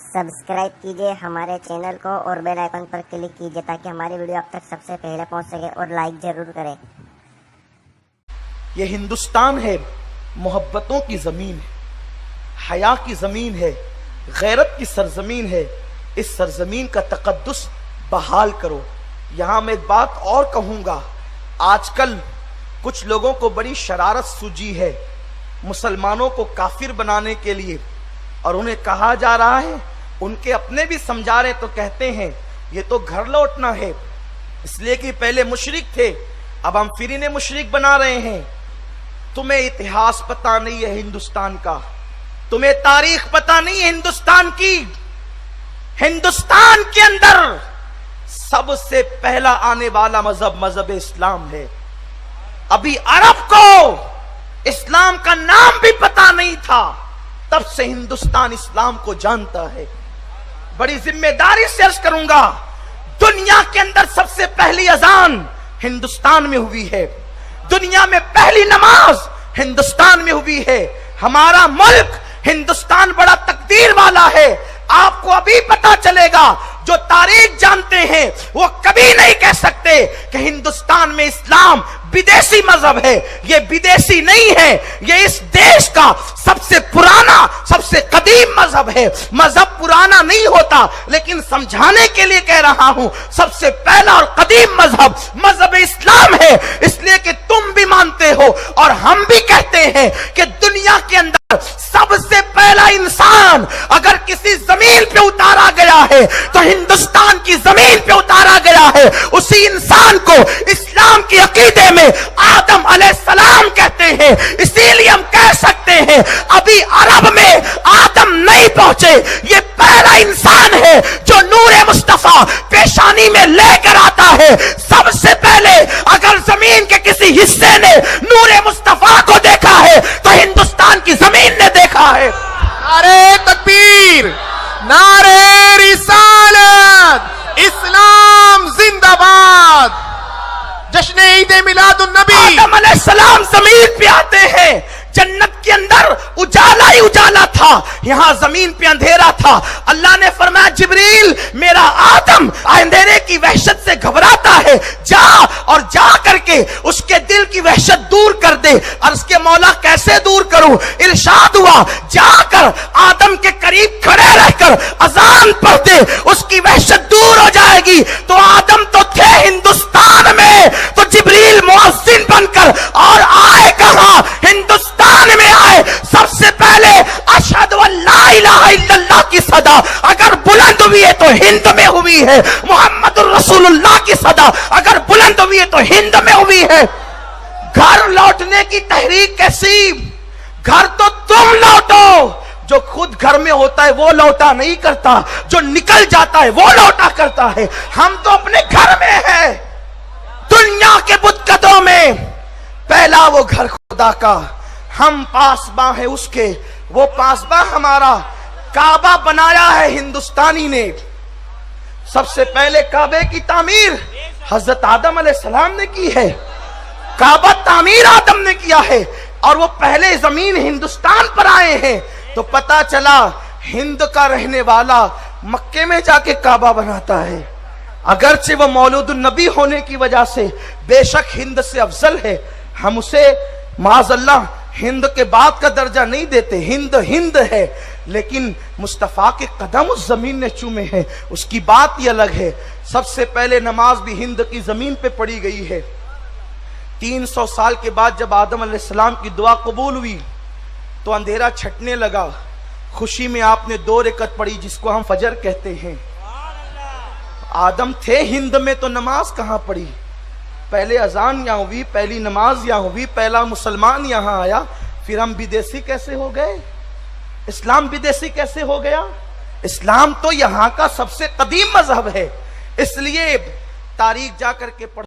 Subscribe कीजिए हमारे channel को और बेल आइकन पर क्लिक कीजिए ताकि हमारी वीडियो आप तक सबसे पहले पहुंच सके और लाइक जरूर करें। ये हिंदुस्तान है, मोहब्बतों की ज़मीन है, हया की ज़मीन है, गैरत की सरजमीन है। इस सरजमीन का तकद्दुस बहाल करो। यहाँ मैं एक बात और कहूँगा, आजकल कुछ लोगों को बड़ी शरारत सूझी है मुसलमानों को काफिर बनाने के लिए, और उन्हें कहा जा रहा है, उनके अपने भी समझा रहे तो कहते हैं ये तो घर लौटना है, इसलिए कि पहले मुशरिक थे, अब हम फिर इन्हें मुशरिक बना रहे हैं। तुम्हें इतिहास पता नहीं है हिंदुस्तान का, तुम्हें तारीख पता नहीं है हिंदुस्तान की। हिंदुस्तान के अंदर सबसे पहला आने वाला मजहब इस्लाम है। अभी अरब को इस्लाम का नाम भी पता नहीं था, तब से हिंदुस्तान इस्लाम को जानता है। बड़ी जिम्मेदारी से अर्ज करूंगा, दुनिया के अंदर सबसे पहली अजान हिंदुस्तान में हुई है, दुनिया में पहली नमाज हिंदुस्तान में हुई है। हमारा मुल्क हिंदुस्तान बड़ा तकदीर वाला है। आपको अभी पता चलेगा, जो तारीख जानते हैं वो कभी नहीं कह सकते कि हिंदुस्तान में इस्लाम विदेशी मजहब है। ये विदेशी नहीं है, ये इस देश का सबसे पुराना, सबसे कदीम मजहब है। मजहब पुराना नहीं होता, लेकिन समझाने के लिए कह रहा हूं, सबसे पहला और कदीम मजहब इस्लाम है। इसलिए कि तुम भी मानते हो और हम भी कहते हैं कि दुनिया के अंदर सबसे पहला इंसान अगर किसी जमीन पे उतारा गया है तो हिंदुस्तान की जमीन पे उतारा गया है। उसी इंसान को इस्लाम की अकीदे में आदम अलैहिस्सलाम कहते हैं। इसीलिए हम कह सकते हैं अभी अरब में आदम नहीं पहुंचे, ये पहला इंसान है जो नूरे मुस्तफा पेशानी में लेकर आता है। सबसे पहले अगर जमीन के किसी हिस्से ने नूरे मुस्तफा को देखा है तो हिंदुस्तान की जमीन ने देखा है। नारे तकबीर, नारे रिसालत, इस्लाम जिंदाबाद। जश्न ईद मिलादुन नबी। आदम अलैहिस्सलाम जमीन पे आते हैं, जन्नत के अंदर उजाला ही उजाला था, यहां जमीन पे अंधेरा था। अल्लाह ने फरमाया, जिब्रील मेरा आदम अंधेरे की वहशत से घबराता है, जा और जा करके उसके दिल की वहशत दूर कर दे। और उसके मौला कैसे दूर करूं? इरशाद हुआ, जाकर आदम के करीब खड़े रहकर अजान पढ़ दे, उसकी वहशत दूर हो जाएगी। तो आदम तो थे हिंदुस्तान में, तो जिब्रील मुअज्जिन बनकर और आए कहां? हिंदुस्तान में आए। सबसे पहले अशहदु अल्ला इलाहा इल्लल्लाह की सदा अगर बुलंद हुई है तो हिंद में हुई है। मुहम्मदुर रसूलुल्लाह की सदा अगर बुलंद हुई है तो हिंद में हुई है। घर लौटने की तहरीक कैसी? घर तो तुम लौटो, जो खुद घर में होता है वो लौटा नहीं करता, जो निकल जाता है वो लौटा करता है। हम तो अपने घर में हैं, दुनिया के बुतकदों में। पहला वो घर खुदा का, हम पासबा है उसके, वो पासबा हमारा। काबा बनाया है हिंदुस्तानी ने। सबसे पहले काबे की तामीर हजरत आदम अलैहिस्सलाम ने की है। काबा तामीर आदम ने किया है, और वो पहले जमीन हिंदुस्तान पर आए हैं। तो पता चला हिंद का रहने वाला मक्के में जाके काबा बनाता है। अगरचे वो मौलूदुन नबी होने की वजह से बेशक हिंद से अफजल है, हम उसे माज़अल्लाह हिंद के बाद का दर्जा नहीं देते। हिंद हिंद है, लेकिन मुस्तफ़ा के कदम उस जमीन ने चूमे हैं, उसकी बात ही अलग है। सबसे पहले नमाज भी हिंद की जमीन पे पढ़ी गई है। 300 साल के बाद जब आदम अलैहिस्सलाम की दुआ कबूल हुई तो अंधेरा छटने लगा। खुशी में आपने 2 रकअत पढ़ी, जिसको हम फजर कहते हैं। आदम थे हिंद में तो नमाज कहां पढ़ी? पहले अजान यहां हुई, पहली नमाज यहां हुई, पहला मुसलमान यहां आया। फिर हम विदेशी कैसे हो गए? इस्लाम विदेशी कैसे हो गया? इस्लाम तो यहां का सबसे कदीम मजहब है। इसलिए तारीख जा करके पढ़